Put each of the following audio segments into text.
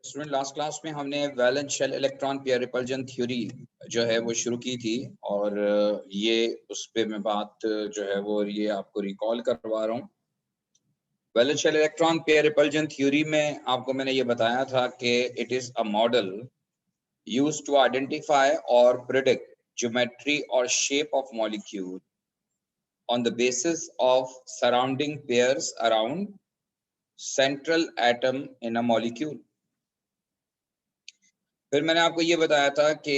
Student last class में हमने valence shell electron pair repulsion theory जो है वो शुरू की थी और ये उस पे मैं बात जो है वो ये आपको रिकॉल करवा रहा हूँ। Valence shell electron pair repulsion theory में आपको मैंने ये बताया था कि it is a model used to identify और प्रेडिक्ट ज्योमेट्री और shape of molecule on the basis of surrounding pairs around central atom in a molecule. फिर मैंने आपको ये बताया था कि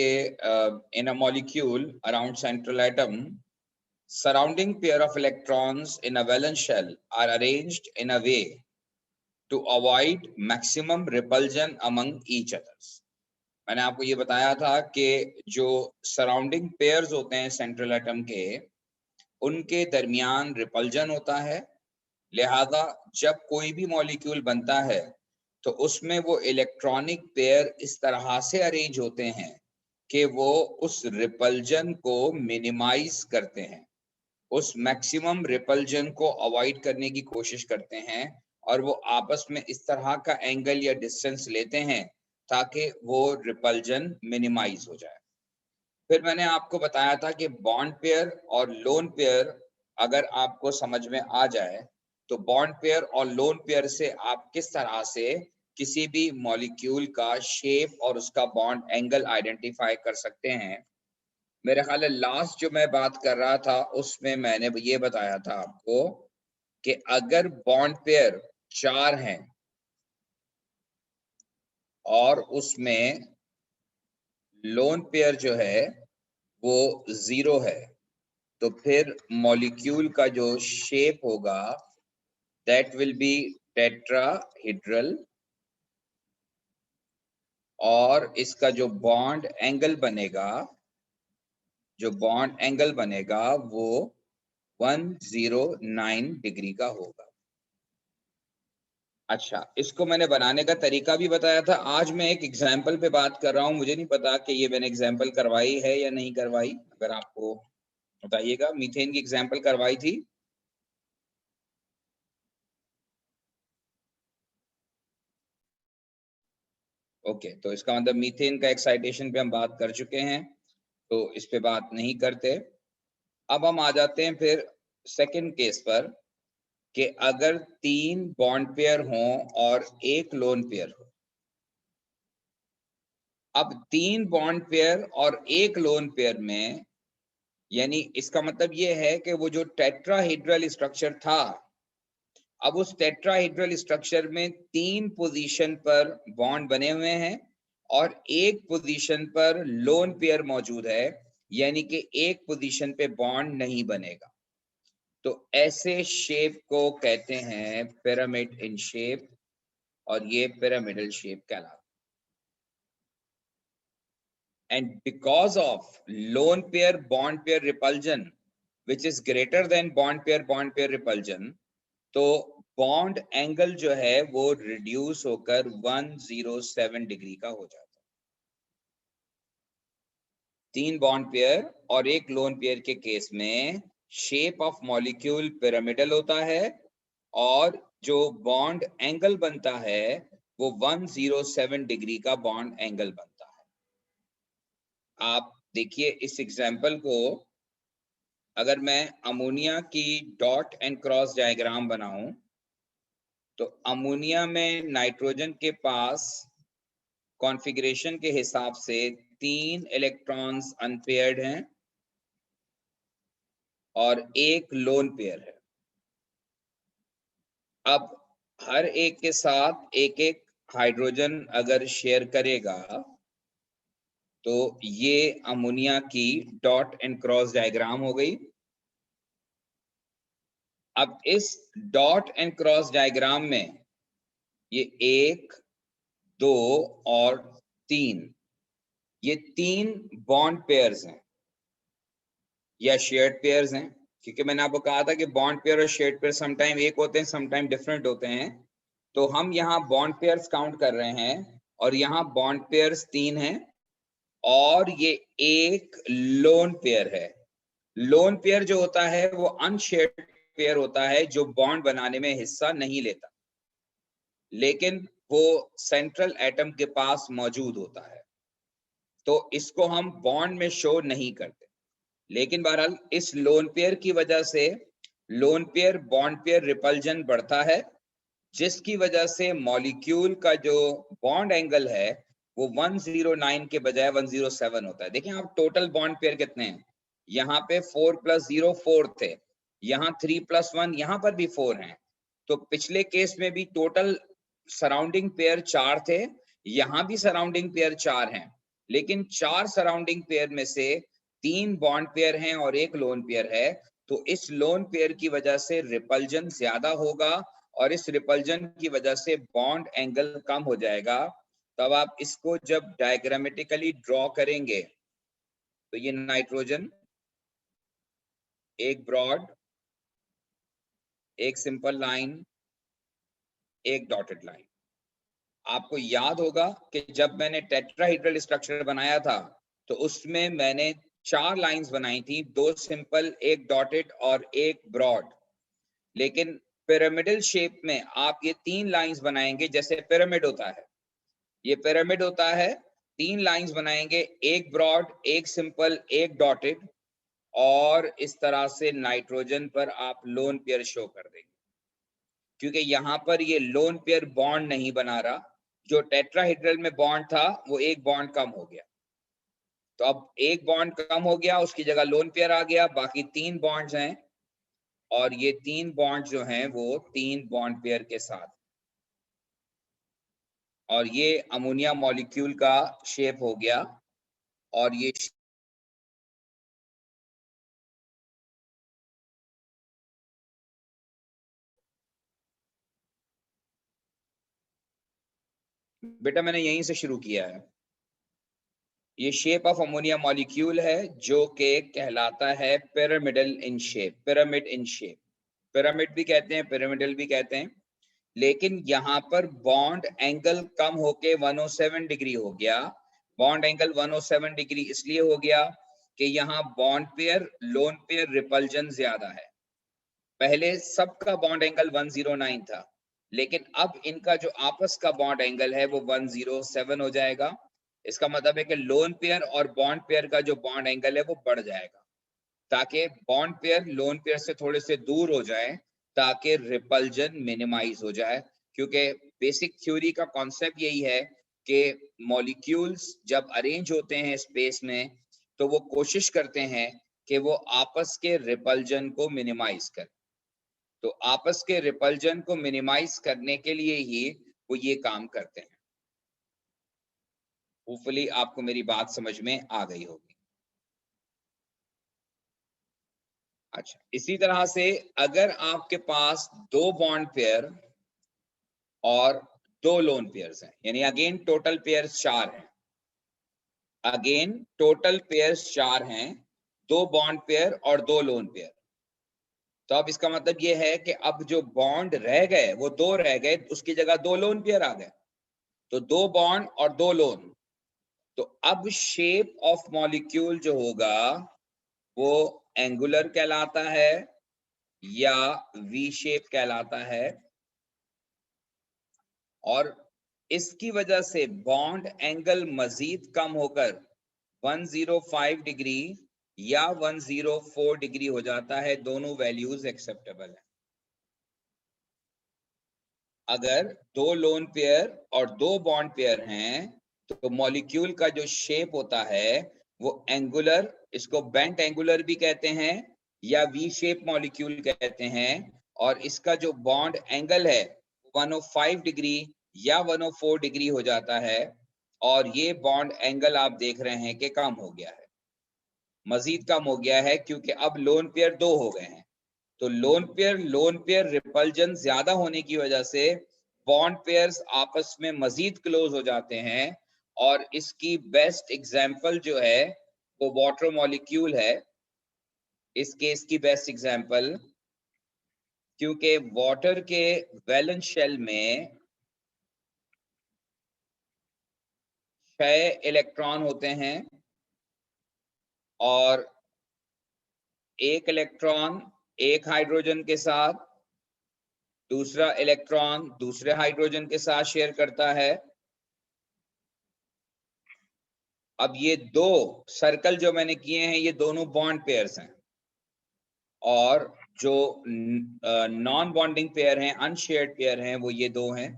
in a molecule around central atom surrounding pair of electrons in a valence shell are arranged in a way to avoid maximum repulsion among each others. मैंने आपको ये बताया था कि जो सराउंडिंग पेयर्स होते हैं सेंट्रल एटम के, उनके दरमियान रिपल्जन होता है, लिहाजा जब कोई भी मॉलिक्यूल बनता है तो उसमें वो इलेक्ट्रॉनिक पेयर इस तरह से अरेंज होते हैं कि वो उस रिपल्जन को मिनिमाइज करते हैं, उस मैक्सिमम रिपल्जन को अवॉइड करने की कोशिश करते हैं और वो आपस में इस तरह का एंगल या डिस्टेंस लेते हैं ताकि वो रिपल्जन मिनिमाइज हो जाए। फिर मैंने आपको बताया था कि बॉन्ड पेयर और लोन पेयर अगर आपको समझ में आ जाए तो बॉन्ड पेयर और लोन पेयर से आप किस तरह से किसी भी मॉलिक्यूल का शेप और उसका बॉन्ड एंगल आइडेंटिफाई कर सकते हैं। मेरे ख्याल है लास्ट जो मैं बात कर रहा था उसमें मैंने ये बताया था आपको कि अगर बॉन्ड पेयर 4 हैं और उसमें लोन पेयर जो है वो 0 है तो फिर मॉलिक्यूल का जो शेप होगा दैट विल बी टेट्राहेड्रल और इसका जो बॉन्ड एंगल बनेगा वो 109 डिग्री का होगा। अच्छा, इसको मैंने बनाने का तरीका भी बताया था। आज मैं एक एग्जाम्पल पे बात कर रहा हूँ, मुझे नहीं पता कि ये मैंने एग्जाम्पल करवाई है या नहीं करवाई, अगर आपको बताइएगा। मीथेन की एग्जाम्पल करवाई थी? ओके, तो इसका मतलब मीथेन का एक्साइटेशन पे हम बात कर चुके हैं, तो इस पे बात नहीं करते। अब हम आ जाते हैं फिर सेकंड केस पर कि अगर 3 बॉन्ड पेयर हों और एक लोन पेयर हो। अब 3 बॉन्ड पेयर और एक लोन पेयर में, यानी इसका मतलब ये है कि वो जो टेट्राहेड्रल स्ट्रक्चर था, अब उस टेट्राहेड्रल स्ट्रक्चर में 3 पोजीशन पर बॉन्ड बने हुए हैं और एक पोजीशन पर लोन पेयर मौजूद है, यानी कि एक पोजीशन पे बॉन्ड नहीं बनेगा। तो ऐसे शेप को कहते हैं पिरामिड इन शेप और ये पिरामिडल शेप कहलाता है। And because of lone pair bond pair repulsion which is greater than bond pair repulsion, तो बॉन्ड एंगल जो है वो रिड्यूस होकर 107 डिग्री का हो जाता है। 3 बॉन्ड पेयर और एक लोन पेयर के केस में शेप ऑफ मॉलिक्यूल पिरामिडल होता है और जो बॉन्ड एंगल बनता है वो 107 डिग्री का बॉन्ड एंगल बनता है। आप देखिए इस एग्जाम्पल को, अगर मैं अमोनिया की डॉट एंड क्रॉस डायग्राम बनाऊं तो अमोनिया में नाइट्रोजन के पास कॉन्फ़िगरेशन के हिसाब से 3 इलेक्ट्रॉन्स अनपेयर्ड हैं और एक लोन पेयर है। अब हर एक के साथ एक एक हाइड्रोजन अगर शेयर करेगा तो ये अमोनिया की डॉट एंड क्रॉस डायग्राम हो गई। अब इस डॉट एंड क्रॉस डायग्राम में ये 1, 2 और 3, ये 3 बॉन्ड पेयर्स हैं या शेयर्ड पेयर्स हैं, क्योंकि मैंने आपको कहा था कि बॉन्ड पेयर और शेयर्ड पेयर समटाइम एक होते हैं, समटाइम डिफरेंट होते हैं। तो हम यहाँ बॉन्ड पेयर्स काउंट कर रहे हैं और यहाँ बॉन्ड पेयर्स 3 हैं और ये एक लोन पेयर है। लोन पेयर जो होता है वो अनशेयर्ड पेयर होता है जो बॉन्ड बनाने में हिस्सा नहीं लेता। लेकिन वो सेंट्रल एटम के पास मौजूद होता है, तो इसको हम बॉन्ड में शो नहीं करते। लेकिन बहरहाल इस लोन पेयर की वजह से lone pair bond pair repulsion बढ़ता है, जिसकी वजह से मॉलिक्यूल का जो बॉन्ड एंगल है वो 109 के बजाय 107 होता है। देखिए आप टोटल बॉन्ड पेयर कितने हैं, यहाँ पे 4 + 0 4 थे, यहाँ 3 + 1, यहाँ पर भी 4 हैं। तो पिछले केस में भी टोटल सराउंडिंग पेयर 4 थे, यहाँ भी सराउंडिंग पेयर 4 हैं, लेकिन 4 सराउंडिंग पेयर में से 3 बॉन्ड पेयर हैं और 1 लोन पेयर है। तो इस लोन पेयर की वजह से रिपल्जन ज्यादा होगा और इस रिपल्जन की वजह से बॉन्ड एंगल कम हो जाएगा। तब आप इसको जब डायग्रामेटिकली ड्रॉ करेंगे तो ये नाइट्रोजन, एक ब्रॉड, एक सिंपल लाइन, एक डॉटेड लाइन। आपको याद होगा कि जब मैंने टेट्राहेड्रल स्ट्रक्चर बनाया था तो उसमें मैंने 4 लाइंस बनाई थी, 2 सिंपल, एक डॉटेड और एक ब्रॉड। लेकिन पिरामिडल शेप में आप ये 3 लाइंस बनाएंगे, जैसे पिरामिड होता है, ये पिरामिड होता है, 3 लाइंस बनाएंगे, एक ब्रॉड, एक सिंपल, एक डॉटेड, और इस तरह से नाइट्रोजन पर आप लोन पेयर शो कर देंगे, क्योंकि यहाँ पर ये लोन पेयर बॉन्ड नहीं बना रहा। जो टेट्राहेड्रल में बॉन्ड था वो एक बॉन्ड कम हो गया, तो अब एक बॉन्ड कम हो गया, उसकी जगह लोन पेयर आ गया, बाकी 3 बॉन्ड्स हैं, और ये 3 बॉन्ड जो हैं वो 3 बॉन्ड पेयर के साथ, और ये अमोनिया मॉलिक्यूल का शेप हो गया। और ये बेटा मैंने यहीं से शुरू किया है। ये शेप ऑफ अमोनिया मॉलिक्यूल है जो कि कहलाता है pyramidal in shape, pyramid in shape. Pyramid भी कहते हैं, पिरामिडल भी कहते हैं। लेकिन यहाँ पर बॉन्ड एंगल कम होके 107 डिग्री हो गया। बॉन्ड एंगल 107 डिग्री इसलिए हो गया कि यहाँ bond pair lone pair repulsion ज्यादा है। पहले सबका बॉन्ड एंगल 109 था, लेकिन अब इनका जो आपस का बॉन्ड एंगल है वो 107 हो जाएगा। इसका मतलब है कि लोन पेयर और बॉन्ड पेयर का जो बॉन्ड एंगल है वो बढ़ जाएगा, ताकि बॉन्ड पेयर लोन पेयर से थोड़े से दूर हो जाए, ताकि रिपल्जन मिनिमाइज हो जाए। क्योंकि बेसिक थ्योरी का कॉन्सेप्ट यही है कि मॉलिक्यूल्स जब अरेंज होते हैं स्पेस में तो वो कोशिश करते हैं कि वो आपस के रिपल्जन को मिनिमाइज करें। तो आपस के रिपल्जन को मिनिमाइज करने के लिए ही वो ये काम करते हैं। होपफुली आपको मेरी बात समझ में आ गई होगी। अच्छा, इसी तरह से अगर आपके पास 2 बॉन्ड पेयर और 2 लोन पेयर्स हैं, यानी अगेन टोटल पेयर्स 4 हैं, अगेन टोटल पेयर्स 4 हैं, 2 बॉन्ड पेयर और 2 लोन पेयर। तो अब इसका मतलब ये है कि अब जो बॉन्ड रह गए वो 2 रह गए, उसकी जगह 2 लोन पेयर आ गए। तो 2 बॉन्ड और 2 लोन। तो अब शेप ऑफ मॉलिक्यूल जो होगा वो एंगुलर कहलाता है या वी शेप कहलाता है, और इसकी वजह से बॉन्ड एंगल मजीद कम होकर 105 डिग्री या 104 डिग्री हो जाता है। दोनों वैल्यूज एक्सेप्टेबल है। अगर 2 लोन पेयर और 2 बॉन्ड पेयर हैं तो मॉलिक्यूल का जो शेप होता है वो एंगुलर, इसको बेंट एंगुलर भी कहते हैं या वी शेप मॉलिक्यूल कहते हैं, और इसका जो बॉन्ड एंगल है 105 डिग्री या 104 डिग्री हो जाता है। और ये बॉन्ड एंगल आप देख रहे हैं कि कम हो गया है, मजीद कम हो गया है, क्योंकि अब लोन पेयर 2 हो गए हैं। तो लोन पेयर रिपल्जन ज्यादा होने की वजह से बॉन्ड पेयर्स आपस में मजीद क्लोज हो जाते हैं। और इसकी बेस्ट एग्जांपल जो है वो वाटर मॉलिक्यूल है, इस केस की बेस्ट एग्जांपल, क्योंकि वाटर के वैलेंस शेल में 6 इलेक्ट्रॉन होते हैं, और एक इलेक्ट्रॉन एक हाइड्रोजन के साथ दूसरा इलेक्ट्रॉन दूसरे हाइड्रोजन के साथ शेयर करता है। अब ये दो सर्कल जो मैंने किए हैं ये दोनों बॉन्ड पेयर्स हैं, और जो नॉन बॉन्डिंग पेयर हैं, अनशेयर्ड पेयर हैं, वो ये दो हैं।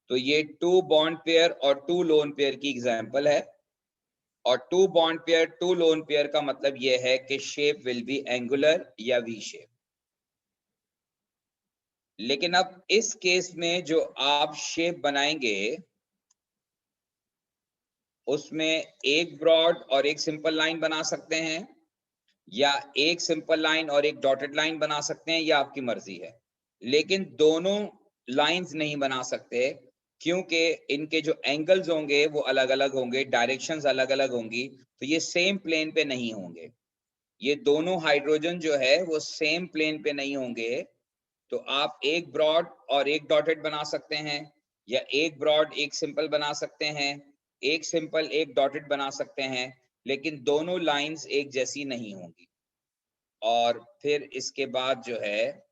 तो ये 2 बॉन्ड पेयर और 2 लोन पेयर की एग्जांपल है। और 2 बॉन्ड पेयर 2 लोन पेयर का मतलब ये है कि शेप विल बी एंगुलर या वी शेप। लेकिन अब इस केस में जो आप शेप बनाएंगे उसमें एक ब्रॉड और एक सिंपल लाइन बना सकते हैं, या एक सिंपल लाइन और एक डॉटेड लाइन बना सकते हैं, या आपकी मर्जी है। लेकिन दोनों लाइंस नहीं बना सकते, क्योंकि इनके जो एंगल्स होंगे वो अलग अलग होंगे, डायरेक्शंस अलग अलग होंगी, तो ये सेम प्लेन पे नहीं होंगे। ये दोनों हाइड्रोजन जो है वो सेम प्लेन पे नहीं होंगे। तो आप एक ब्रॉड और एक डॉटेड बना सकते हैं, या एक ब्रॉड एक सिंपल बना सकते हैं, एक सिंपल एक डॉटेड बना सकते हैं, लेकिन दोनों लाइंस एक जैसी नहीं होंगी। और फिर इसके बाद जो है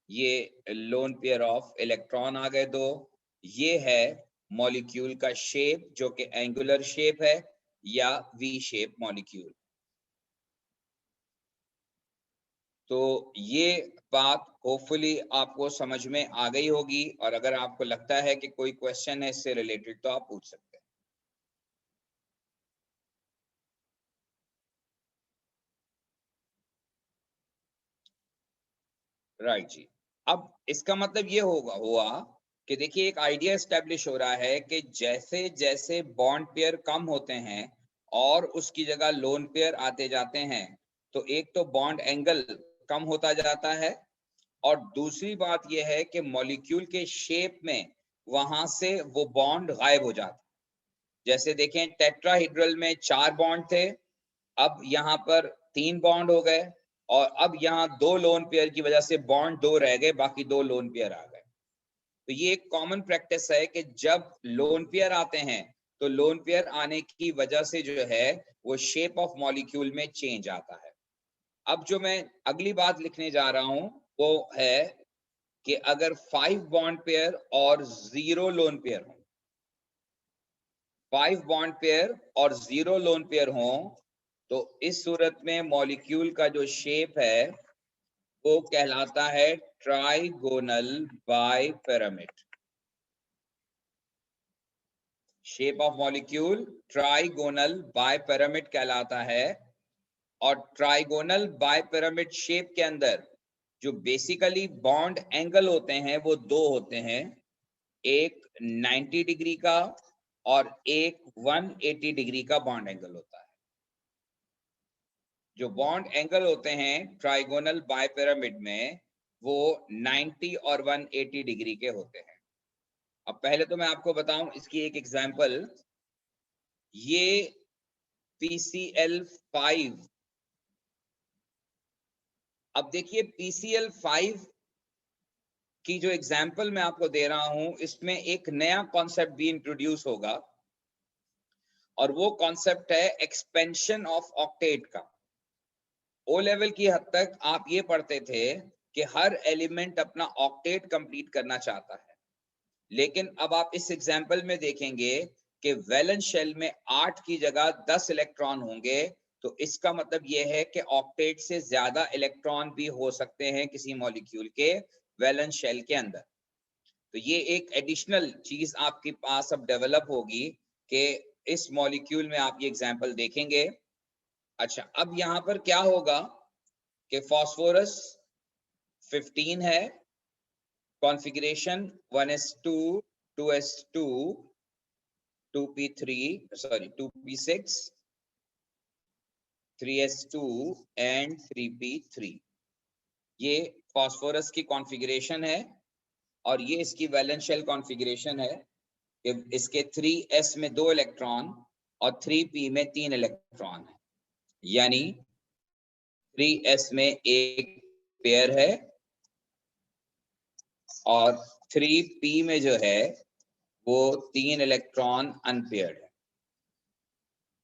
ये लोन पेयर ऑफ इलेक्ट्रॉन आ गए दो। ये है मॉलिक्यूल का शेप, जो कि एंगुलर शेप है या वी शेप मॉलिक्यूल। तो ये बात होपफुली आपको समझ में आ गई होगी, और अगर आपको लगता है कि कोई क्वेश्चन है इससे रिलेटेड तो आप पूछ सकते हैं। राइट जी। अब इसका मतलब ये हुआ कि देखिए एक आइडिया एस्टेब्लिश हो रहा है कि जैसे जैसे बॉन्ड पेयर कम होते हैं और उसकी जगह लोन पेयर आते जाते हैं, तो एक तो बॉन्ड एंगल कम होता जाता है, और दूसरी बात यह है कि मॉलिक्यूल के शेप में वहां से वो बॉन्ड गायब हो जाता है। जैसे देखें टेट्राहेड्रल में 4 बॉन्ड थे, अब यहाँ पर 3 बॉन्ड हो गए, और अब यहाँ 2 लोन पेयर की वजह से बॉन्ड 2 रह गए, बाकी 2 लोन पेयर आ गए। तो ये एक कॉमन प्रैक्टिस है कि जब लोन पेयर आते हैं तो लोन पेयर आने की वजह से जो है वो शेप ऑफ मॉलिक्यूल में चेंज आता है। अब जो मैं अगली बात लिखने जा रहा हूं वो है कि अगर 5 बॉन्ड पेयर और 0 लोन पेयर हो, 5 बॉन्ड पेयर और 0 लोन पेयर हो, तो इस सूरत में मॉलिक्यूल का जो शेप है वो कहलाता है trigonal bipyramid. Shape of molecule trigonal bipyramid कहलाता है। और ट्राइगोनल बाइपिरामिड शेप के अंदर जो बेसिकली बॉन्ड एंगल होते हैं वो 2 होते हैं, एक 90 डिग्री का और एक 180 डिग्री का बॉन्ड एंगल होता है। जो बॉन्ड एंगल होते हैं ट्राइगोनल बाइपिरामिड में वो 90 और 180 डिग्री के होते हैं। अब पहले तो मैं आपको बताऊं इसकी एक एग्जांपल। ये PCl5, अब देखिए PCl5 की जो एग्जांपल मैं आपको दे रहा हूं इसमें एक नया कॉन्सेप्ट भी इंट्रोड्यूस होगा, और वो कॉन्सेप्ट है एक्सपेंशन ऑफ ऑक्टेट का। ओ लेवल की हद तक आप ये पढ़ते थे कि हर एलिमेंट अपना ऑक्टेट कंप्लीट करना चाहता है, लेकिन अब आप इस एग्जांपल में देखेंगे कि वैलेंस शेल में 8 की जगह 10 इलेक्ट्रॉन होंगे। तो इसका मतलब यह है कि ऑक्टेट से ज्यादा इलेक्ट्रॉन भी हो सकते हैं किसी मॉलिक्यूल के वैलेंस शेल के अंदर। तो ये एक एडिशनल चीज आपके पास अब डेवलप होगी कि इस मॉलिक्यूल में आप ये एग्जांपल देखेंगे। अच्छा, अब यहाँ पर क्या होगा कि फास्फोरस 15 है, configuration 1s2 2s2 2p3 sorry 2p6 3s2 and 3p3। ये फास्फोरस की कॉन्फ़िगरेशन है, और ये इसकी वैलेंस शेल कॉन्फ़िगरेशन है कि इसके 3s में 2 इलेक्ट्रॉन और 3p में 3 इलेक्ट्रॉन है, यानी 3s में एक पेयर है और 3p में जो है वो 3 इलेक्ट्रॉन अनपेयर्ड है।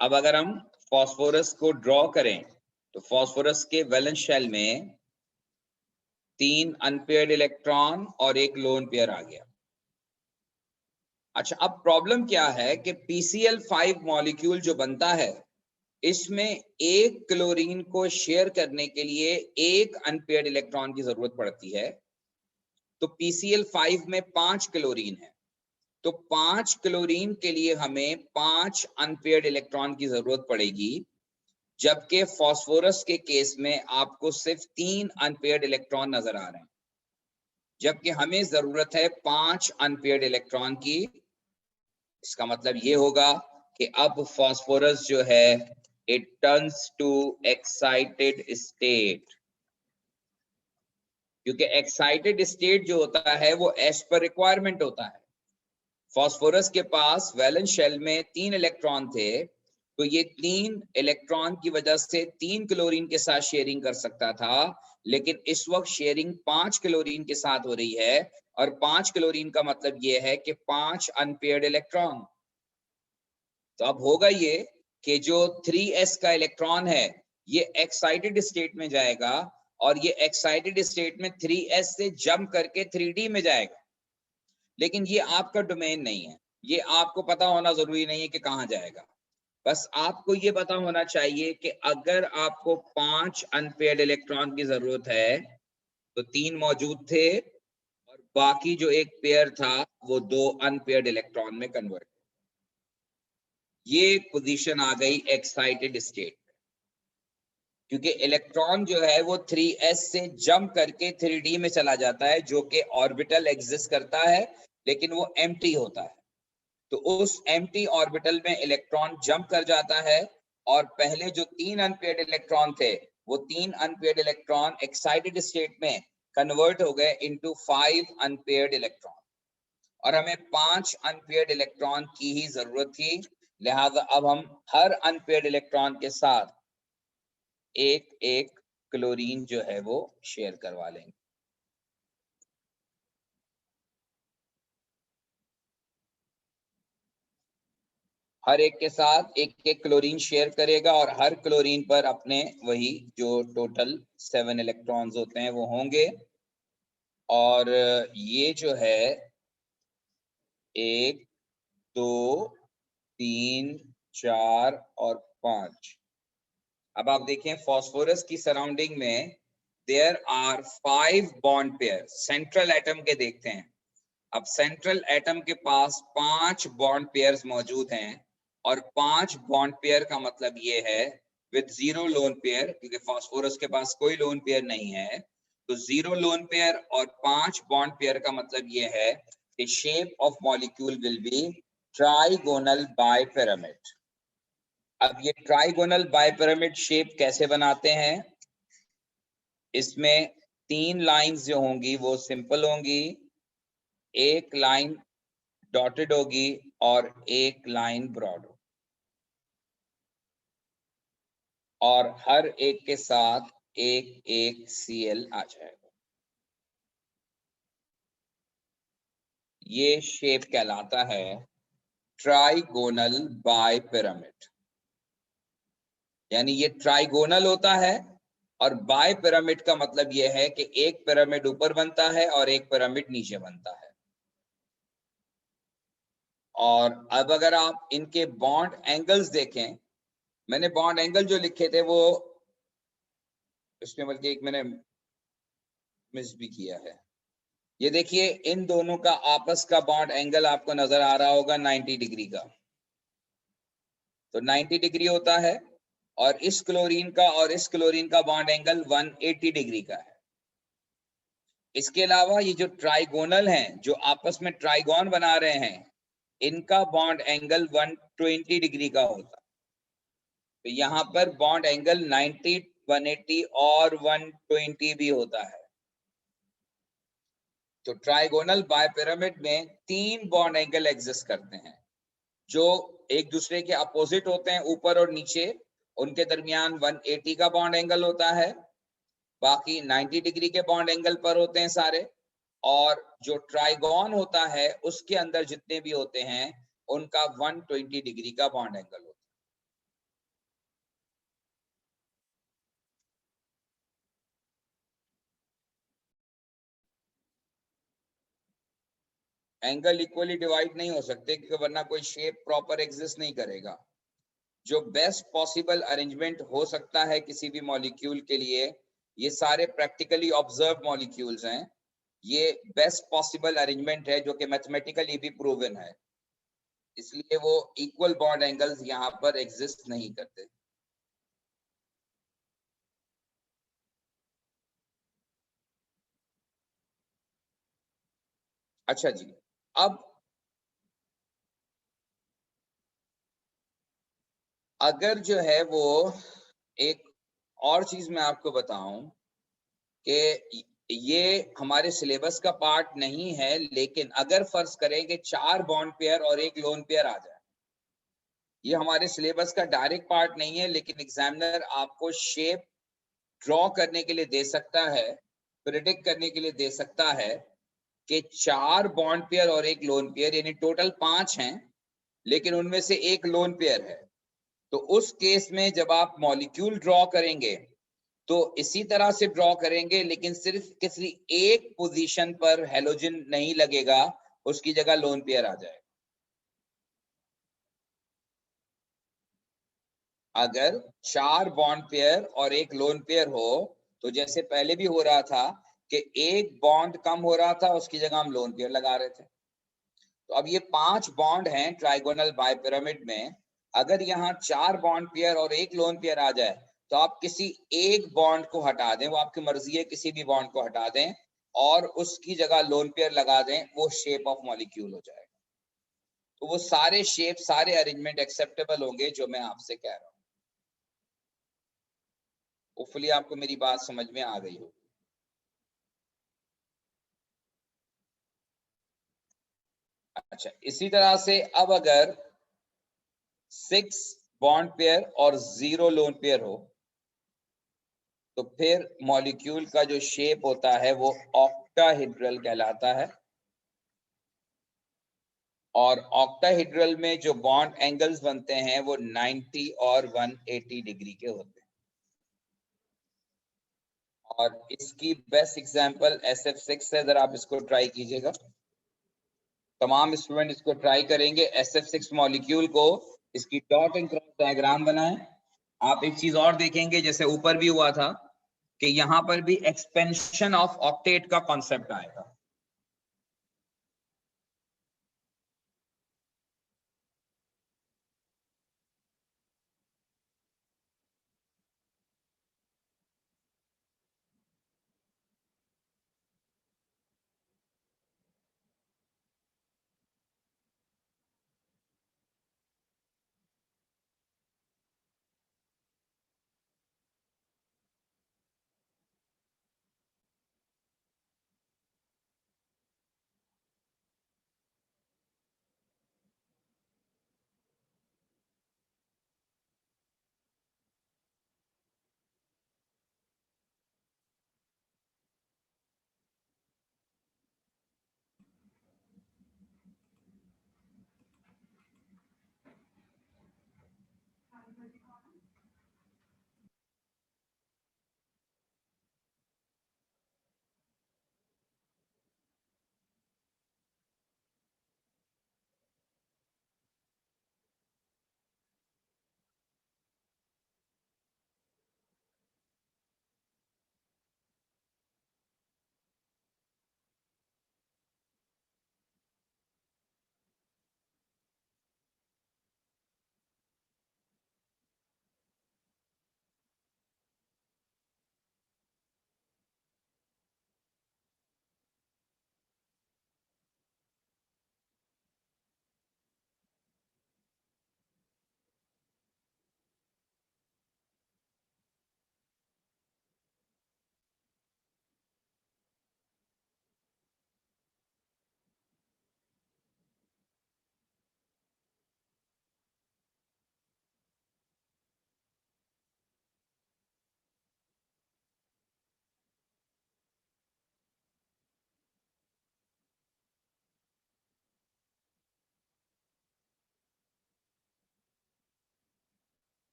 अब अगर हम फास्फोरस को ड्रॉ करें तो फास्फोरस के वैलेंस शेल में 3 अनपेयर्ड इलेक्ट्रॉन और एक लोन पेयर आ गया। अच्छा, अब प्रॉब्लम क्या है कि PCl5 मॉलिक्यूल जो बनता है, इसमें एक क्लोरीन को शेयर करने के लिए एक अनपेयर्ड इलेक्ट्रॉन की जरूरत पड़ती है। तो PCl5 में 5 क्लोरीन है, तो 5 क्लोरीन के लिए हमें 5 अनपेयर्ड इलेक्ट्रॉन की जरूरत पड़ेगी, जबकि फास्फोरस के केस में आपको सिर्फ 3 अनपेयर्ड इलेक्ट्रॉन नजर आ रहे हैं, जबकि हमें जरूरत है 5 अनपेयर्ड इलेक्ट्रॉन की। इसका मतलब ये होगा कि अब फास्फोरस जो है it turns to excited state, क्योंकि एक्साइटेड स्टेट जो होता है वो एज पर रिक्वायरमेंट होता है। फास्फोरस के पास वैलेंस शेल में 3 इलेक्ट्रॉन थे, तो ये 3 इलेक्ट्रॉन की वजह से 3 क्लोरीन के साथ शेयरिंग कर सकता था, लेकिन इस वक्त शेयरिंग 5 क्लोरीन के साथ हो रही है, और 5 क्लोरीन का मतलब ये है कि 5 अनपेयर्ड इलेक्ट्रॉन। तो अब होगा ये कि जो 3s का इलेक्ट्रॉन है ये एक्साइटेड स्टेट में जाएगा, और ये एक्साइटेड स्टेट में 3s से जंप करके 3d में जाएगा। लेकिन ये आपका डोमेन नहीं है, ये आपको पता होना जरूरी नहीं है कि कहाँ जाएगा। बस आपको ये पता होना चाहिए कि अगर आपको 5 अनपेयर्ड इलेक्ट्रॉन की जरूरत है, तो 3 मौजूद थे और बाकी जो एक पेयर था वो 2 अनपेयर्ड इलेक्ट्रॉन में कन्वर्ट। ये पोजीशन आ गई एक्साइटेड स्टेट, क्योंकि इलेक्ट्रॉन जो है वो 3s से जंप करके 3d में चला जाता है, जो कि ऑर्बिटल एग्जिस्ट करता है लेकिन वो एम्प्टी होता है। तो उस एम्प्टी ऑर्बिटल में इलेक्ट्रॉन जंप कर जाता है, और पहले जो 3 अनपेयर्ड इलेक्ट्रॉन थे वो 3 अनपेयर्ड इलेक्ट्रॉन एक्साइटेड स्टेट में कन्वर्ट हो गए इनटू 5 अनपेयर्ड इलेक्ट्रॉन, और हमें 5 अनपेयर्ड इलेक्ट्रॉन की ही जरूरत थी। लिहाजा अब हम हर अनपेयर्ड इलेक्ट्रॉन के साथ एक एक क्लोरीन जो है वो शेयर करवा लेंगे। हर एक के साथ एक एक क्लोरीन शेयर करेगा, और हर क्लोरीन पर अपने वही जो टोटल 7 इलेक्ट्रॉन्स होते हैं वो होंगे। और ये जो है 1 2 3 4 और 5। अब आप देखें फास्फोरस की सराउंडिंग में there are 5 bond pair. Central atom के देखते हैं। अब सेंट्रल एटम के पास 5 बॉन्ड पेयर्स मौजूद हैं, और 5 बॉन्ड पेयर का मतलब ये है विद 0 लोन पेयर, क्योंकि फास्फोरस के पास कोई लोन पेयर नहीं है। तो 0 लोन पेयर और 5 बॉन्ड पेयर का मतलब ये है कि shape of molecule will be trigonal bipyramid. अब ये ट्राइगोनल बाइपिरामिड शेप कैसे बनाते हैं? इसमें 3 लाइंस जो होंगी वो सिंपल होंगी, एक लाइन डॉटेड होगी और एक लाइन ब्रॉड होगी, और हर एक के साथ एक एक Cl आ जाएगा। ये शेप कहलाता है ट्राइगोनल बाइपिरामिड। यानी ये ट्राइगोनल होता है, और बाय पिरामिड का मतलब यह है कि एक पिरामिड ऊपर बनता है और एक पिरामिड नीचे बनता है। और अब अगर आप इनके बॉन्ड एंगल्स देखें, मैंने बॉन्ड एंगल जो लिखे थे वो इसमें बल्कि एक मैंने मिस भी किया है। ये देखिए, इन दोनों का आपस का बॉन्ड एंगल आपको नजर आ रहा होगा 90 डिग्री का। तो 90 डिग्री होता है, और इस क्लोरीन का और इस क्लोरीन का बॉन्ड एंगल 180 डिग्री का है। इसके अलावा ये जो ट्राइगोनल हैं, जो आपस में ट्राइगोन बना रहे हैं, इनका बॉन्ड एंगल 120 डिग्री का होता है। तो यहाँ पर बॉन्ड एंगल 90, 180 और 120 भी होता है। तो ट्राइगोनल बायपिरामिड में 3 बॉन्ड एंगल एग्जिस्ट करते हैं, जो एक दूसरे के अपोजिट होते हैं ऊपर और नीचे। उनके दरमियान 180 का बॉन्ड एंगल होता है, बाकी 90 डिग्री के बॉन्ड एंगल पर होते हैं सारे। और जो ट्राइगोन होता है उसके अंदर जितने भी होते हैं उनका 120 डिग्री का बॉन्ड एंगल होता है। एंगल इक्वली डिवाइड नहीं हो सकते, क्योंकि वरना कोई शेप प्रॉपर एग्जिस्ट नहीं करेगा। जो बेस्ट पॉसिबल अरेंजमेंट हो सकता है किसी भी मॉलिक्यूल के लिए, ये सारे प्रैक्टिकली ऑब्जर्व मॉलिक्यूल्स हैं, ये बेस्ट पॉसिबल अरेंजमेंट है जो कि मैथमेटिकली भी प्रूवन है, इसलिए वो इक्वल बॉन्ड एंगल्स यहाँ पर एग्जिस्ट नहीं करते। अच्छा जी, अब अगर जो है वो एक और चीज मैं आपको बताऊं कि ये हमारे सिलेबस का पार्ट नहीं है, लेकिन अगर फर्ज करें कि 4 बॉन्ड पेयर और एक लोन पेयर आ जाए, ये हमारे सिलेबस का डायरेक्ट पार्ट नहीं है, लेकिन एग्जामिनर आपको शेप ड्रॉ करने के लिए दे सकता है, प्रिडिक्ट करने के लिए दे सकता है कि 4 बॉन्ड पेयर और एक लोन पेयर, यानी टोटल 5 हैं, लेकिन उनमें से एक लोन पेयर है। तो उस केस में जब आप मॉलिक्यूल ड्रॉ करेंगे तो इसी तरह से ड्रॉ करेंगे, लेकिन सिर्फ किसी एक पोजीशन पर हेलोजन नहीं लगेगा, उसकी जगह लोन पेयर आ जाएगा। अगर 4 बॉन्ड पेयर और एक लोन पेयर हो, तो जैसे पहले भी हो रहा था कि एक बॉन्ड कम हो रहा था, उसकी जगह हम लोन पेयर लगा रहे थे। तो अब ये 5 बॉन्ड हैं ट्राइगोनल बाइपिरामिड में, अगर यहाँ 4 बॉन्ड पेयर और एक लोन पेयर आ जाए, तो आप किसी एक बॉन्ड को हटा दें, वो आपकी मर्जी है, किसी भी बॉन्ड को हटा दें और उसकी जगह लोन पेयर लगा दें, वो शेप ऑफ मॉलिक्यूल हो जाएगा। तो वो सारे शेप, सारे अरेंजमेंट एक्सेप्टेबल होंगे जो मैं आपसे कह रहा हूँ। होपफुली आपको मेरी बात समझ में आ गई हो। अच्छा, इसी तरह से अब अगर 6 बॉन्ड पेयर और 0 लोन पेयर हो, तो फिर मॉलिक्यूल का जो शेप होता है वो ऑक्टाहेड्रल कहलाता है। और ऑक्टाहेड्रल में जो बॉन्ड एंगल्स बनते हैं वो 90 और 180 डिग्री के होते हैं। और इसकी बेस्ट एग्जांपल SF6 है, जरा आप इसको ट्राई कीजिएगा। तमाम स्टूडेंट इसको ट्राई करेंगे, SF6 मॉलिक्यूल को, इसकी डॉट एंड क्रॉस डायग्राम बनाएं। आप एक चीज और देखेंगे, जैसे ऊपर भी हुआ था कि यहाँ पर भी एक्सपेंशन ऑफ ऑक्टेट का कॉन्सेप्ट आएगा।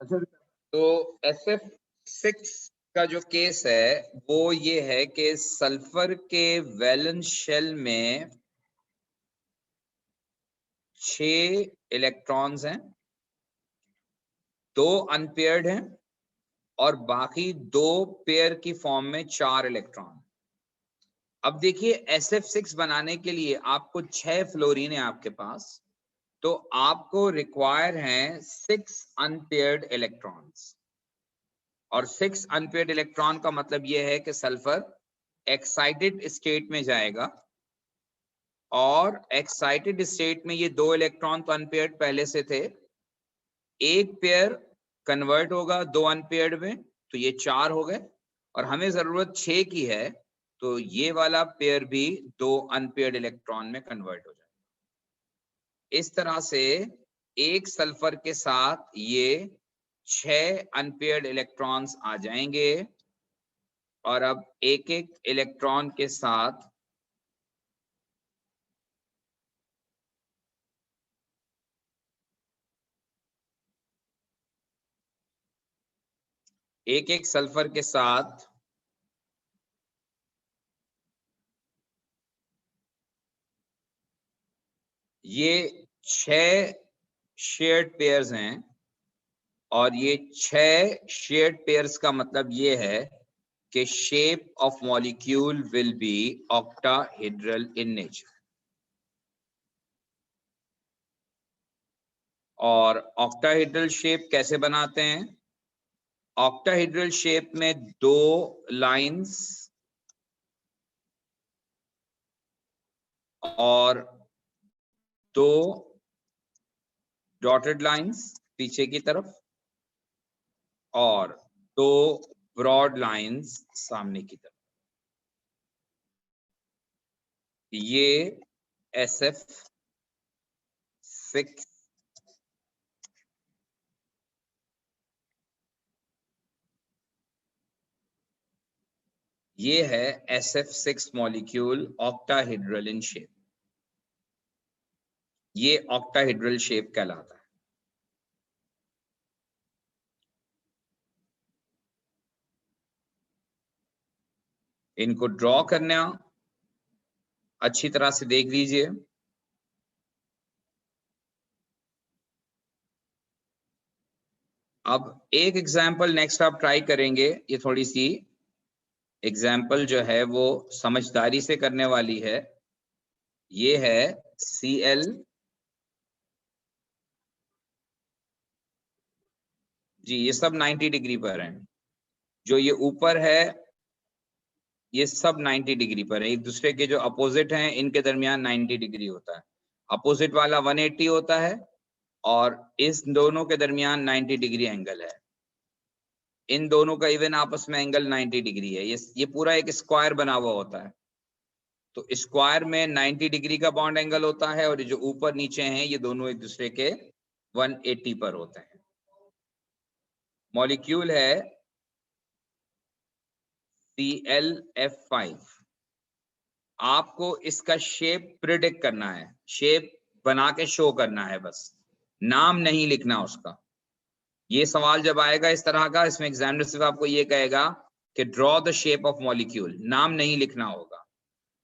अच्छा, तो SF6 का जो केस है वो ये है कि सल्फर के वैलेंस शेल में 6 इलेक्ट्रॉन्स हैं, 2 अनपेयर्ड हैं और बाकी 2 पेयर की फॉर्म में 4 इलेक्ट्रॉन। अब देखिए SF6 बनाने के लिए आपको 6 फ्लोरीन है आपके पास, तो आपको रिक्वायर हैं 6 अनपेयर्ड इलेक्ट्रॉन्स। और 6 अनपेयर्ड इलेक्ट्रॉन का मतलब यह है कि सल्फर एक्साइटेड स्टेट में जाएगा और एक्साइटेड स्टेट में ये 2 इलेक्ट्रॉन तो अनपेयर्ड पहले से थे, एक पेयर कन्वर्ट होगा 2 अनपेयर्ड में, तो ये 4 हो गए और हमें जरूरत 6 की है, तो ये वाला पेयर भी 2 अनपेयर्ड इलेक्ट्रॉन में कन्वर्ट हो जाएगा। इस तरह से एक सल्फर के साथ ये 6 अनपेयर्ड इलेक्ट्रॉन्स आ जाएंगे और अब एक एक इलेक्ट्रॉन के साथ एक एक सल्फर के साथ ये 6 शेयर्ड पेयर्स हैं और ये 6 शेयर्ड पेयर्स का मतलब ये है कि shape of molecule will B octahedral in nature. और ऑक्टाहेड्रल शेप कैसे बनाते हैं? ऑक्टाहेड्रल शेप में 2 लाइंस और 2 डॉटेड लाइंस पीछे की तरफ और 2 ब्रॉड लाइंस सामने की तरफ, ये SF6 ये है SF6 molecule octahedral in shape. ये ऑक्टाहेड्रल शेप कहलाता है। इनको ड्रॉ करना अच्छी तरह से देख लीजिए। अब एक एग्जाम्पल नेक्स्ट आप ट्राई करेंगे, ये थोड़ी सी एग्जाम्पल जो है वो समझदारी से करने वाली है। ये है Cl, जी ये सब 90 डिग्री पर है, जो ये ऊपर है ये सब 90 डिग्री पर है। एक दूसरे के जो अपोजिट हैं इनके दरमियान 90 डिग्री होता है। अपोजिट वाला 180 होता है और इस दोनों के दरमियान 90 डिग्री एंगल है। इन दोनों का इवन आपस में एंगल 90 डिग्री है। ये पूरा एक स्क्वायर बना हुआ होता है, तो स्क्वायर में 90 डिग्री का बॉन्ड एंगल होता है और ये जो ऊपर नीचे हैं ये दोनों एक दूसरे के 180 पर होते हैं। मॉलिक्यूल है ClF5। आपको इसका शेप प्रिडिक्ट करना है, शेप बना के शो करना है, बस नाम नहीं लिखना उसका। ये सवाल जब आएगा इस तरह का, इसमें एग्जामिनर सिर्फ आपको ये कहेगा कि draw the shape of molecule, नाम नहीं लिखना होगा।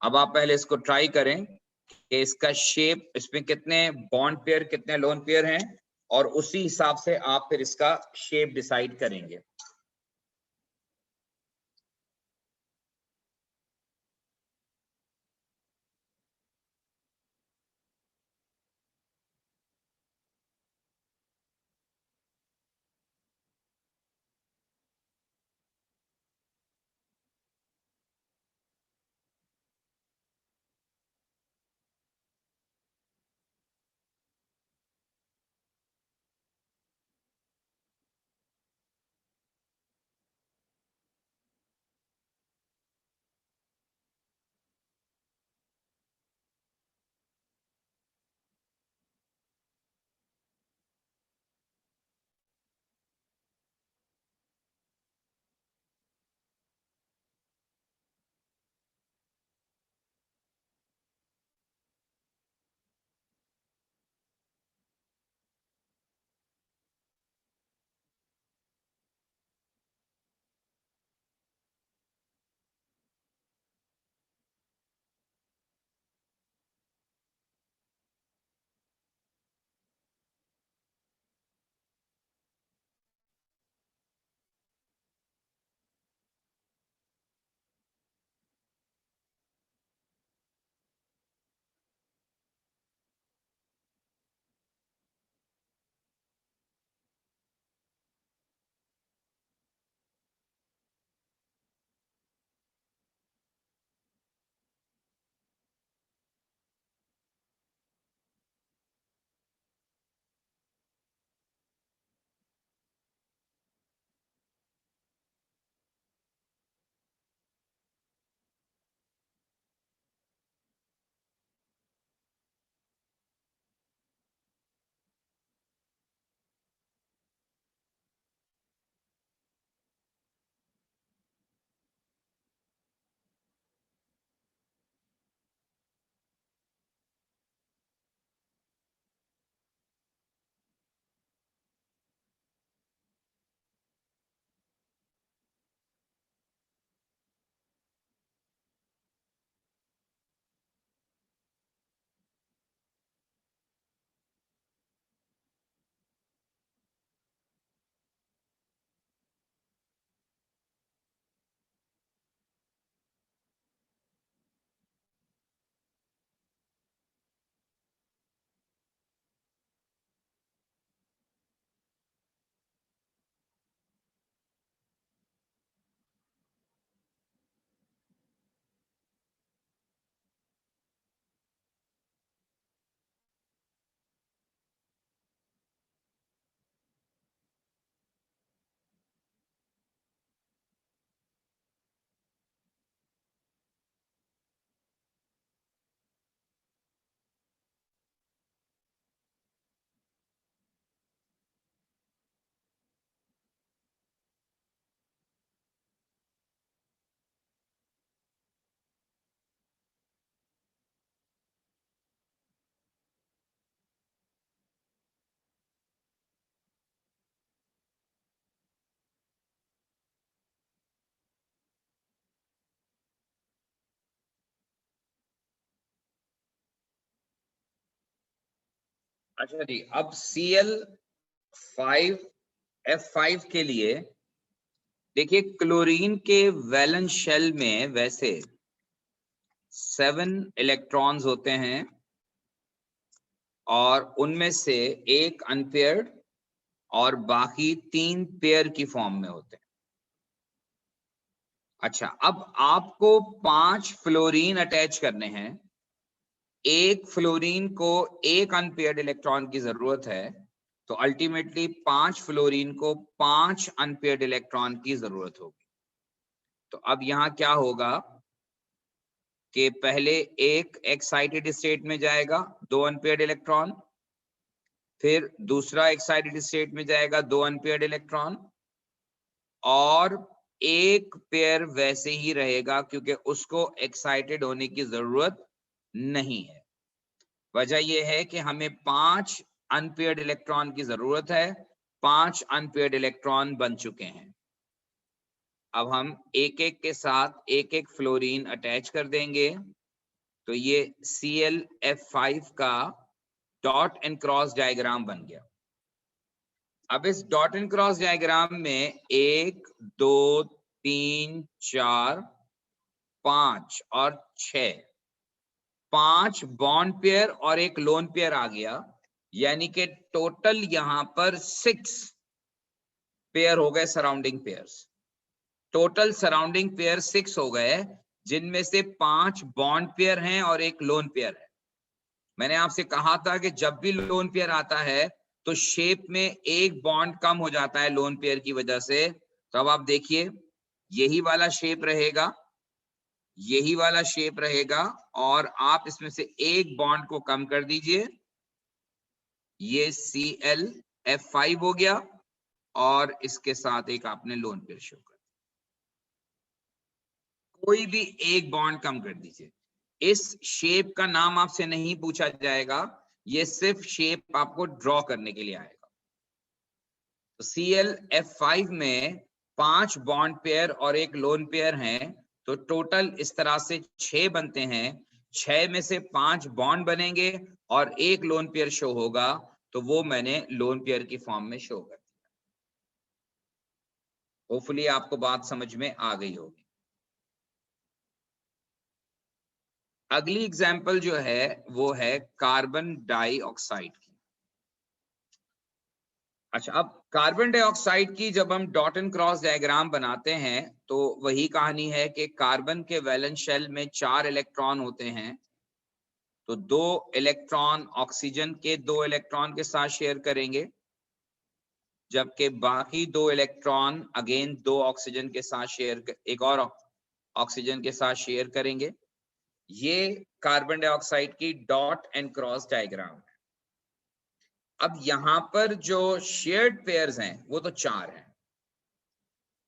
अब आप पहले इसको ट्राई करें कि इसका शेप, इसमें कितने बॉन्ड पेयर कितने लोन पेयर हैं और उसी हिसाब से आप फिर इसका शेप डिसाइड करेंगे। अच्छा जी, अब Cl5F5 के लिए देखिए, क्लोरीन के वैलेंस शेल में वैसे 7 इलेक्ट्रॉन्स होते हैं और उनमें से एक अनपेयर्ड और बाकी 3 पेयर की फॉर्म में होते हैं। अच्छा, अब आपको 5 फ्लोरीन अटैच करने हैं। एक फ्लोरीन को एक अनपेयर्ड इलेक्ट्रॉन की जरूरत है, तो अल्टीमेटली 5 फ्लोरीन को 5 अनपेयर्ड इलेक्ट्रॉन की जरूरत होगी। तो अब यहां क्या होगा कि पहले एक एक्साइटेड स्टेट में जाएगा 2 अनपेयर्ड इलेक्ट्रॉन, फिर दूसरा एक्साइटेड स्टेट में जाएगा 2 अनपेयर्ड इलेक्ट्रॉन, और एक पेयर वैसे ही रहेगा क्योंकि उसको एक्साइटेड होने की जरूरत नहीं है। वजह यह है कि हमें 5 अनपेयर्ड इलेक्ट्रॉन की जरूरत है, 5 अनपेयर्ड इलेक्ट्रॉन बन चुके हैं। अब हम एक एक के साथ एक एक फ्लोरीन अटैच कर देंगे, तो ये Cl(F5) का डॉट एंड क्रॉस डायग्राम बन गया। अब इस डॉट एंड क्रॉस डायग्राम में 1 2 3 4 5 और 6 5 बॉन्ड पेयर और एक लोन पेयर आ गया, यानी कि टोटल यहां पर 6 पेयर हो गए surrounding pairs. Total surrounding pair 6 हो गए, जिनमें से 5 बॉन्ड पेयर हैं और एक लोन पेयर है। मैंने आपसे कहा था कि जब भी लोन पेयर आता है तो शेप में एक बॉन्ड कम हो जाता है लोन पेयर की वजह से। तो अब आप देखिए, यही वाला शेप रहेगा, यही वाला शेप रहेगा, और आप इसमें से एक बॉन्ड को कम कर दीजिए, ये Cl(F5) हो गया, और इसके साथ एक आपने लोन पेयर शो कर, कोई भी एक बॉन्ड कम कर दीजिए। इस शेप का नाम आपसे नहीं पूछा जाएगा, ये सिर्फ शेप आपको ड्रॉ करने के लिए आएगा। तो Cl(F5) में 5 बॉन्ड पेयर और एक लोन पेयर हैं, तो टोटल इस तरह से 6 बनते हैं। 6 में से 5 बॉन्ड बनेंगे और एक लोन पेयर शो होगा, तो वो मैंने लोन पेयर की फॉर्म में शो कर दिया। होपफुली आपको बात समझ में आ गई होगी। अगली एग्जाम्पल जो है वो है कार्बन डाइऑक्साइड की। अच्छा, अब कार्बन डाइऑक्साइड की जब हम डॉट एंड क्रॉस डायग्राम बनाते हैं तो वही कहानी है कि कार्बन के वैलेंस शेल में 4 इलेक्ट्रॉन होते हैं, तो 2 इलेक्ट्रॉन ऑक्सीजन के 2 इलेक्ट्रॉन के साथ शेयर करेंगे, जबकि बाकी 2 इलेक्ट्रॉन अगेन 2 ऑक्सीजन के साथ शेयर, एक और ऑक्सीजन के साथ शेयर करेंगे। ये कार्बन डाइऑक्साइड की डॉट एंड क्रॉस डायग्राम है। अब यहां पर जो शेयर्ड पेयर्स हैं वो तो 4 हैं,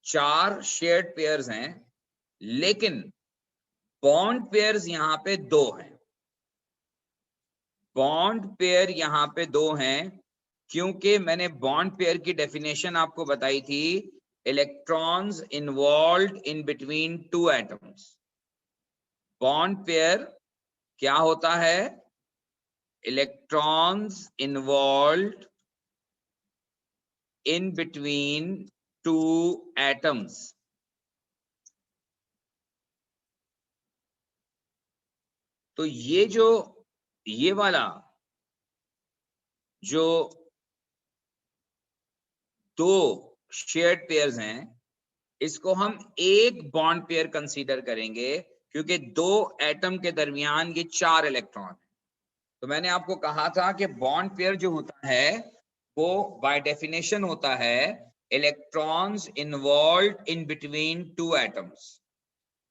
4 शेयर्ड पेयर्स हैं, लेकिन बॉन्ड पेयर्स यहां पे 2 हैं। बॉन्ड पेयर यहां पे 2 हैं क्योंकि मैंने बॉन्ड पेयर की डेफिनेशन आपको बताई थी, electrons involved in between 2 atoms. Bond pair क्या होता है? Electrons involved in between 2 atoms। तो ये वाला जो 2 शेयर्ड पेयर्स हैं, इसको हम एक बॉन्ड पेयर कंसीडर करेंगे क्योंकि 2 एटम के दरमियान ये 4 इलेक्ट्रॉन है। तो मैंने आपको कहा था कि बॉन्ड पेयर जो होता है वो बाय डेफिनेशन होता है electrons involved in between 2 atoms.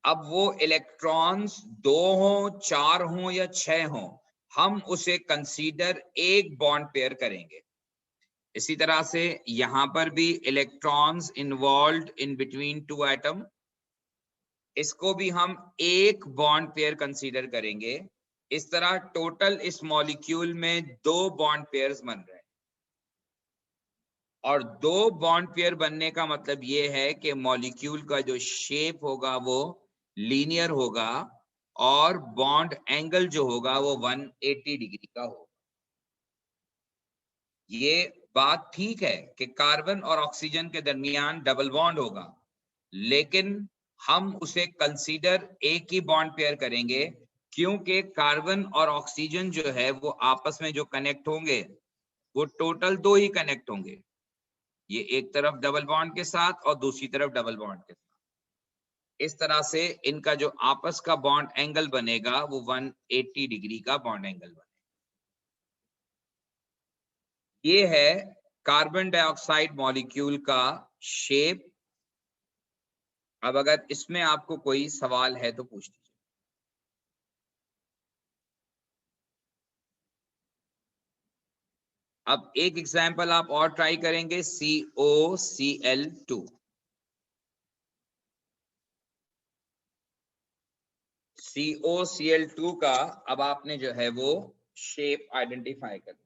अब वो इलेक्ट्रॉन्स 2 हो, 4 हो या 6 हो, हम उसे कंसीडर एक बॉन्ड पेयर करेंगे। इसी तरह से यहां पर भी electrons involved in between 2 atom, इसको भी हम एक बॉन्ड पेयर कंसीडर करेंगे। इस तरह टोटल इस मॉलिक्यूल में 2 बॉन्ड पेयर्स बन रहे हैं, और 2 बॉन्ड पेयर बनने का मतलब ये है कि मॉलिक्यूल का जो शेप होगा वो लीनियर होगा, और बॉन्ड एंगल जो होगा वो 180 डिग्री का होगा। ये बात ठीक है कि कार्बन और ऑक्सीजन के दरमियान डबल बॉन्ड होगा, लेकिन हम उसे कंसीडर एक ही बॉन्ड पेयर करेंगे, क्योंकि कार्बन और ऑक्सीजन जो है वो आपस में जो कनेक्ट होंगे वो टोटल 2 ही कनेक्ट होंगे। ये एक तरफ डबल बॉन्ड के साथ और दूसरी तरफ डबल बॉन्ड के साथ। इस तरह से इनका जो आपस का बॉन्ड एंगल बनेगा वो 180 डिग्री का बॉन्ड एंगल बनेगा। ये है कार्बन डाइऑक्साइड मॉलिक्यूल का शेप। अब अगर इसमें आपको कोई सवाल है तो पूछ लीजिए। अब एक एग्जांपल आप और ट्राई करेंगे, COCl2। COCl2 का अब आपने जो है वो शेप आइडेंटिफाई करना।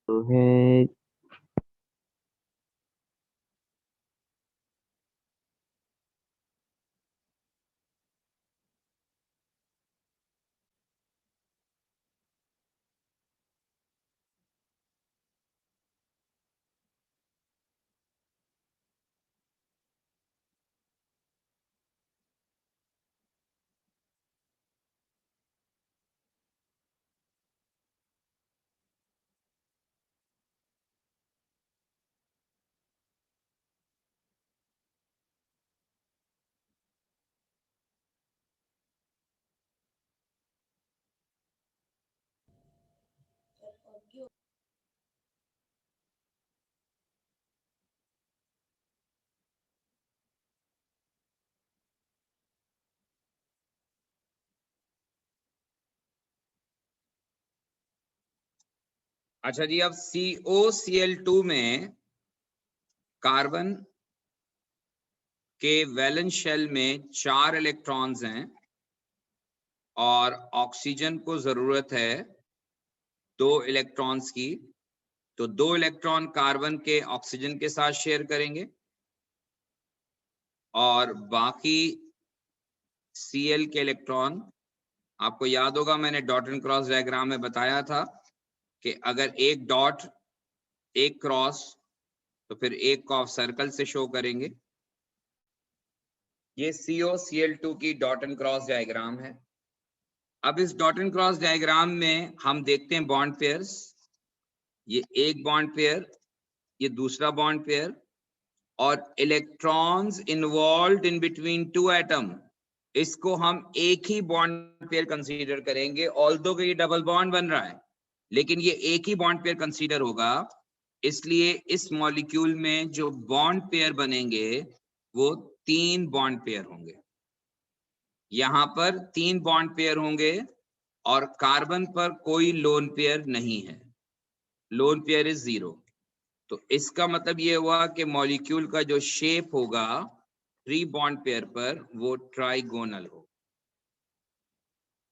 तो है। अच्छा जी, अब COCl2 में कार्बन के वैलेंस शेल में 4 इलेक्ट्रॉन्स हैं और ऑक्सीजन को जरूरत है 2 इलेक्ट्रॉन्स की। तो 2 इलेक्ट्रॉन कार्बन के ऑक्सीजन के साथ शेयर करेंगे और बाकी Cl के इलेक्ट्रॉन, आपको याद होगा मैंने डॉट एंड क्रॉस डायग्राम में बताया था कि अगर एक डॉट एक क्रॉस तो फिर एक को आप सर्कल से शो करेंगे। ये COCl2 की डॉट एंड क्रॉस डायग्राम है। अब इस डॉट एंड क्रॉस डायग्राम में हम देखते हैं बॉन्ड पेयर्स। ये एक बॉन्ड पेयर, ये दूसरा बॉन्ड पेयर, और electrons involved in between 2 atom, इसको हम एक ही बॉन्ड पेयर कंसीडर करेंगे। ऑल्दो कि ये डबल बॉन्ड बन रहा है, लेकिन ये एक ही बॉन्ड पेयर कंसीडर होगा। इसलिए इस मॉलिक्यूल में जो बॉन्ड पेयर बनेंगे वो 3 बॉन्ड पेयर होंगे। यहां पर 3 बॉन्ड पेयर होंगे और कार्बन पर कोई लोन पेयर नहीं है, लोन पेयर इज 0। तो इसका मतलब ये हुआ कि मॉलिक्यूल का जो शेप होगा 3 बॉन्ड पेयर पर वो ट्राइगोनल हो।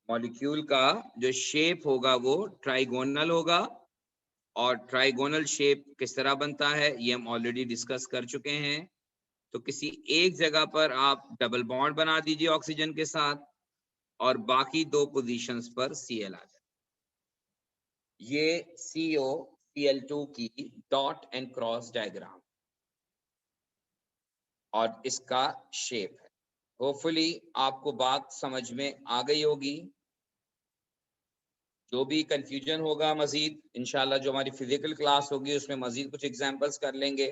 मॉलिक्यूल का जो शेप होगा वो ट्राइगोनल होगा, और ट्राइगोनल शेप किस तरह बनता है ये हम ऑलरेडी डिस्कस कर चुके हैं। तो किसी एक जगह पर आप डबल बॉन्ड बना दीजिए ऑक्सीजन के साथ, और बाकी 2 पोजीशंस पर Cl आ जाए। ये COCl2 की डॉट एंड क्रॉस डायग्राम और इसका शेप है। होपफुली आपको बात समझ में आ गई होगी। जो भी कंफ्यूजन होगा मजीद इंशाल्लाह जो हमारी फिजिकल क्लास होगी उसमें मजीद कुछ एग्जांपल्स कर लेंगे,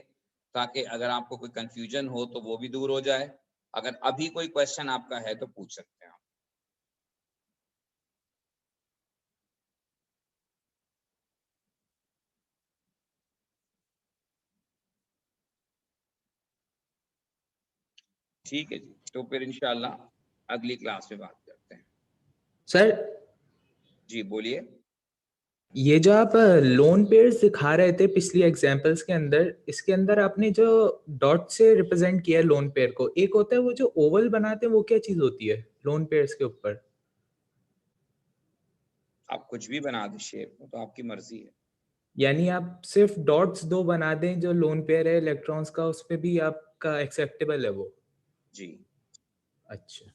ताकि अगर आपको कोई कंफ्यूजन हो तो वो भी दूर हो जाए। अगर अभी कोई क्वेश्चन आपका है तो पूछ सकते हैं आप। ठीक है जी, तो फिर इंशाल्लाह अगली क्लास में बात करते हैं। सर जी बोलिए। ये जो आप लोन पेयर्स दिखा रहे थे पिछली एग्जांपल्स के अंदर, इसके अंदर आपने जो डॉट से रिप्रेजेंट किया है लोन पेयर को, एक होता है वो जो ओवल बनाते हैं, वो क्या चीज होती है लोन पेयर्स के ऊपर? आप कुछ भी बना दे शेप, तो आपकी मर्जी है। यानी आप सिर्फ डॉट्स 2 बना दें जो लोन पेयर है इलेक्ट्रॉन्स का, उस पे भी आपका एक्सेप्टेबल है वो? जी। अच्छा।